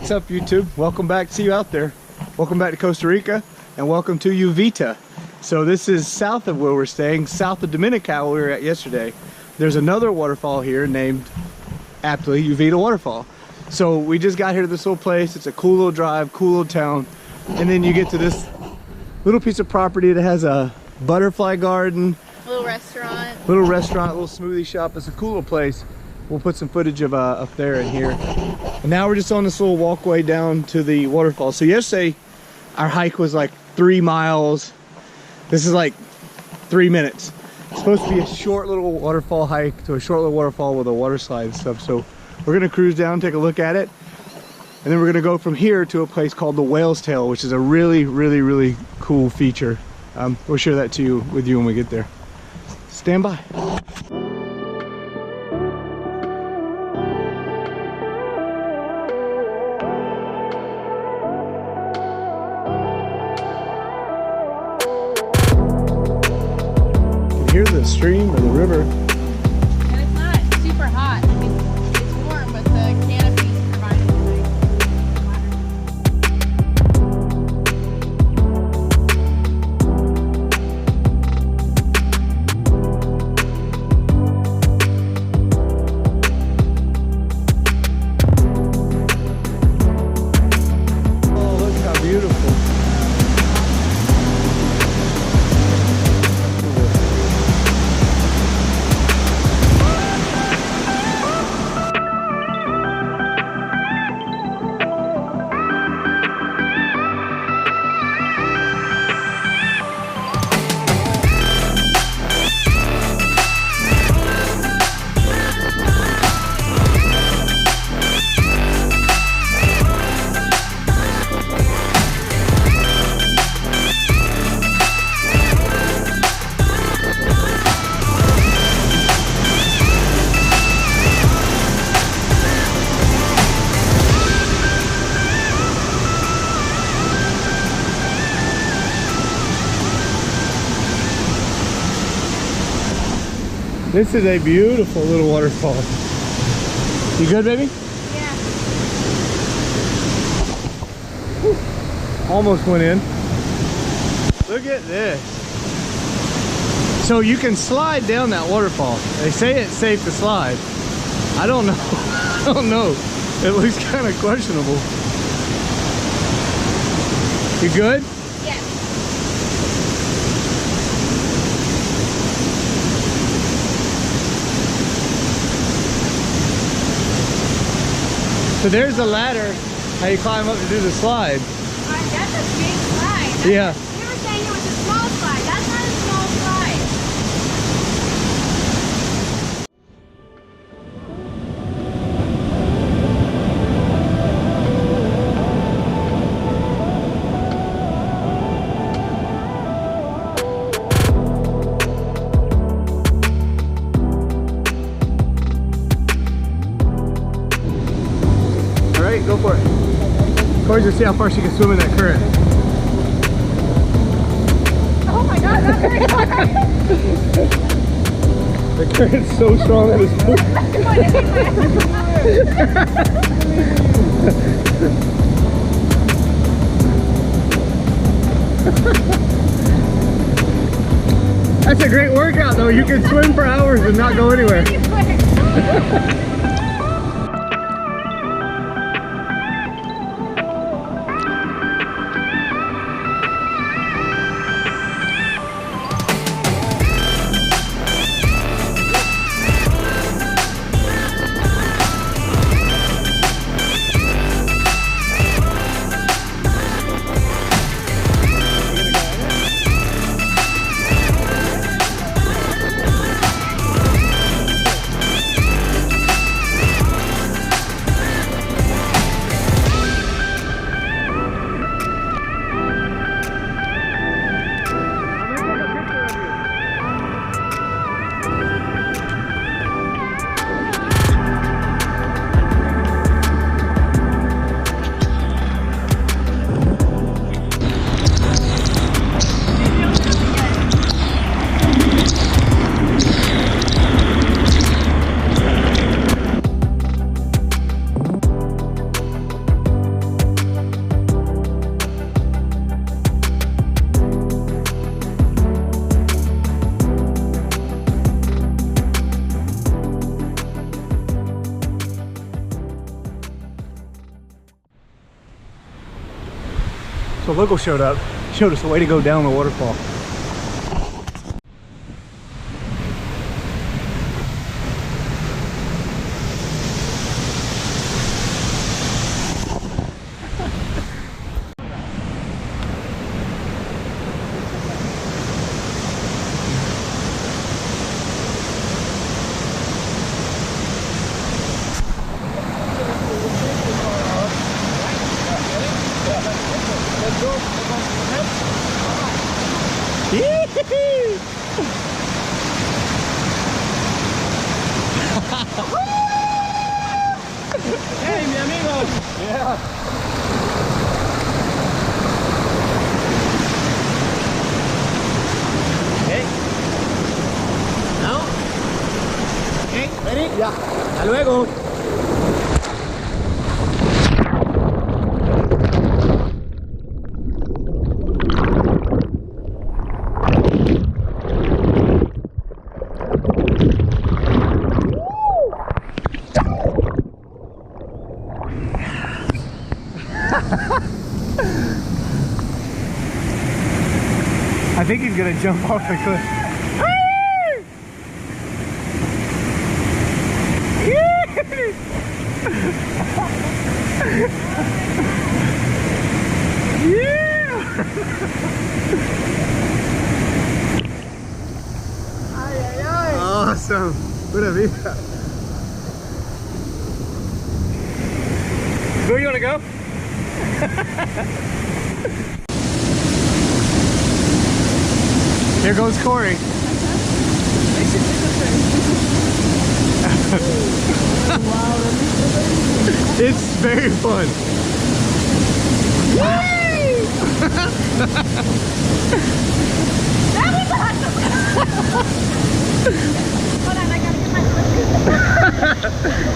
What's up, YouTube? Welcome back. See you out there. Welcome back to Costa Rica, and welcome to Uvita. So this is south of where we're staying, south of Dominical, where we were at yesterday. There's another waterfall here named, aptly, Uvita Waterfall. So we just got here to this little place. It's a cool little drive, cool little town. And then you get to this little piece of property that has a butterfly garden. Little restaurant, little smoothie shop. It's a cool little place. We'll put some footage of up there and here. And now we're just on this little walkway down to the waterfall. So yesterday our hike was like 3 miles. This is like 3 minutes. It's supposed to be a short little waterfall hike to a short little waterfall with a water slide and stuff. So we're gonna cruise down, take a look at it, and then we're gonna go from here to a place called the Whale's Tail, which is a really cool feature. We'll share that with you when we get there. Stand by. Here's the stream or the river. And it's not super hot. I mean, it's warm, but the canopies provided Oh, look how beautiful. This is a beautiful little waterfall. You good, baby? Yeah. Whew. Almost went in. Look at this. So you can slide down that waterfall. They say it's safe to slide. I don't know. I don't know. It looks kind of questionable. You good? Yeah. So there's the ladder, how you climb up to do the slide. That's a big slide. Yeah. You were saying it was a small slide. That's not a small slide. Go for it. Corey's gonna see how far she can swim in that current. Oh my god, that's very hard. The current's so strong that it's That's a great workout though. You can swim for hours and not go anywhere. local showed up, showed us a way to go down the waterfall. Hey, mi amigo. Yeah. Okay. Now. Okay, ready? Yeah. Hasta luego. I think he's gonna jump off the cliff. Awesome. Pura vida. Where you wanna go? Here goes Corey. It's very fun. That was awesome! Hold on, I gotta get my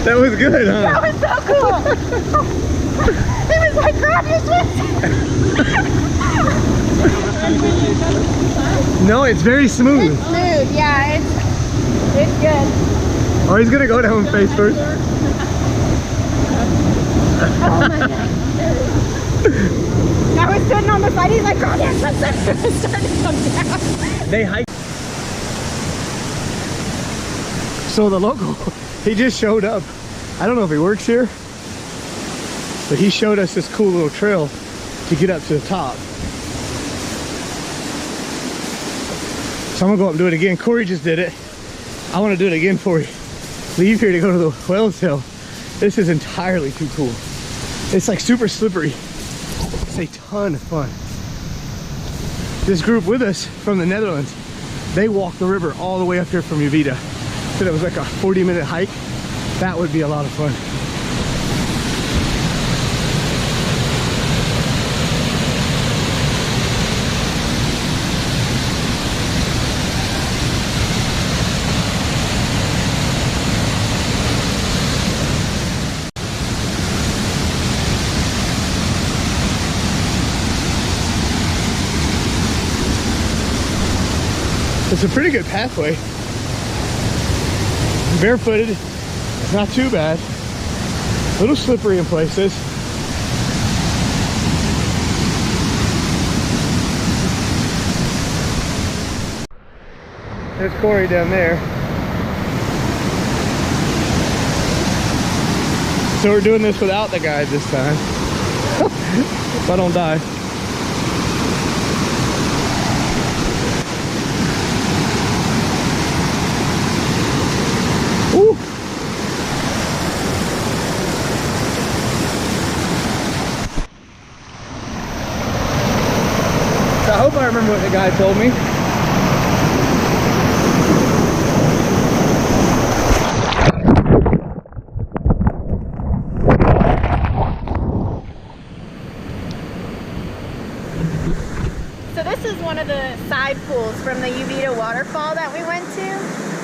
That was good, huh? That was so cool! It was like, grab your swimsuit! No, it's very smooth. It's smooth, yeah, it's good. Oh, he's gonna go down face first. Oh my God. I was sitting on the side, he's like, grab your swimsuit! It started to come down. They hike. So the local, he just showed up. I don't know if he works here, but he showed us this cool little trail to get up to the top. So I'm gonna go up and do it again. Corey just did it. I wanna do it again before we leave here to go to the Whales Hill. This is entirely too cool. It's like super slippery. It's a ton of fun. This group with us from the Netherlands, they walked the river all the way up here from Uvita. So it was like a 40-minute hike. That would be a lot of fun. It's a pretty good pathway. Barefooted, it's not too bad. A little slippery in places. There's Corey down there. So we're doing this without the guide this time. If I don't die. Ooh. So I hope I remember what the guy told me. So this is one of the side pools from the Uvita Waterfall that we went to.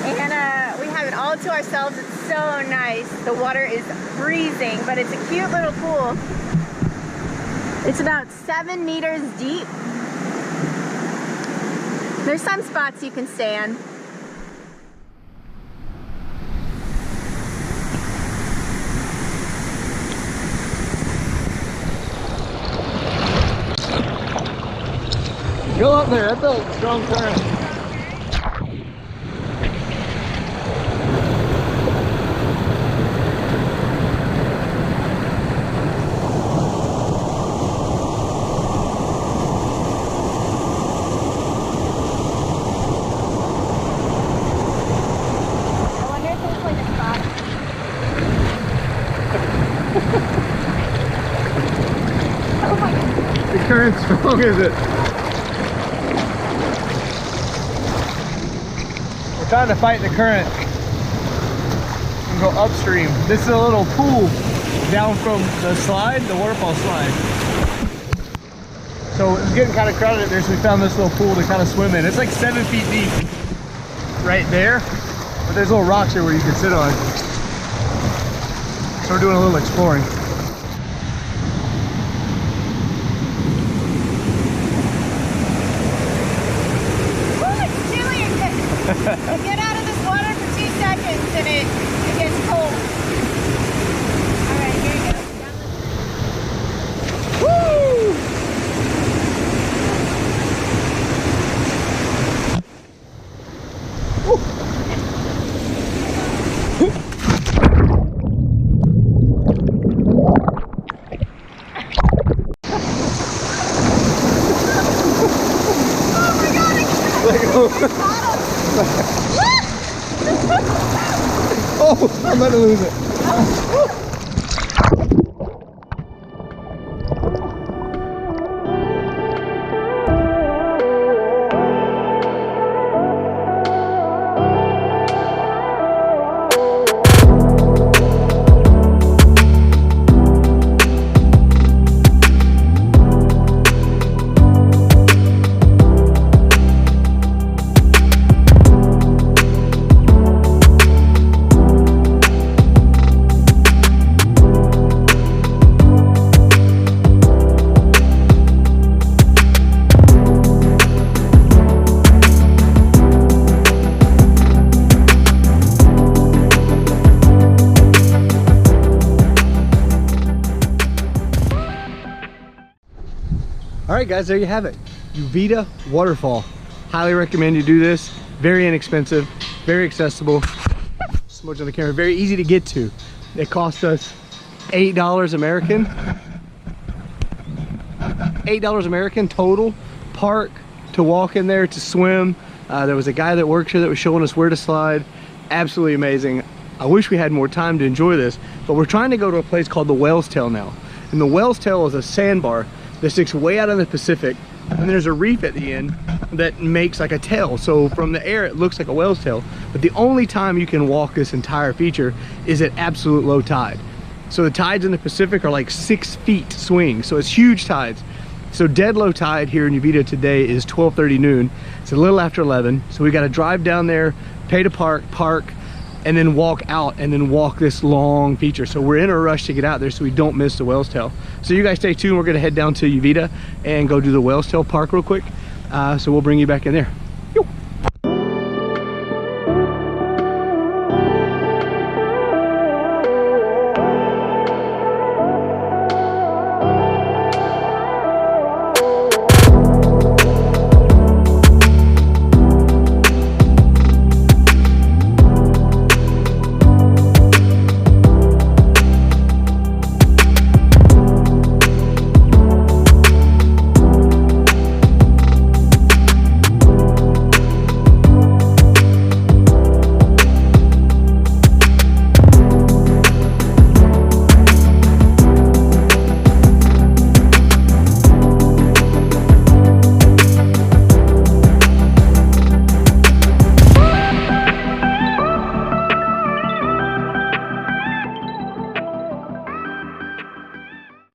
And we have it all to ourselves. It's so nice. The water is freezing, but it's a cute little pool. It's about 7 meters deep. There's some spots you can stand. Go up there, that's a strong current. I wonder if there's like a spot. Oh my god. The current's strong, is it? We're trying to fight the current and go upstream. This is a little pool down from the slide, the waterfall slide. So it's getting kind of crowded there, so we found this little pool to kind of swim in. It's like 7 feet deep right there, but there's little rocks here where you can sit on. So we're doing a little exploring. You get out of this water for 2 seconds and it gets cold. Alright, here you go. Woo! Oh my god, I can't. Oh, I'm about to lose it. All right, guys, there you have it. Uvita Waterfall. Highly recommend you do this. Very inexpensive, very accessible. Smudge on the camera. Very easy to get to. It cost us $8 American. $8 American total. Park, to walk in there, to swim. There was a guy that works here that was showing us where to slide. Absolutely amazing. I wish we had more time to enjoy this, but we're trying to go to a place called the Whale's Tail now. And the Whale's Tail is a sandbar that sticks way out in the Pacific, and there's a reef at the end that makes like a tail. So from the air it looks like a whale's tail, but the only time you can walk this entire feature is at absolute low tide. So the tides in the Pacific are like 6 feet swing, so it's huge tides. So dead low tide here in Uvita today is 12:30 noon. It's a little after 11, so we got to drive down there, pay to park, and then walk out, and then walk this long feature. So we're in a rush to get out there so we don't miss the Whale's Tail. So you guys stay tuned. We're gonna head down to Uvita and go do the Whale's Tail Park real quick. So we'll bring you back in there.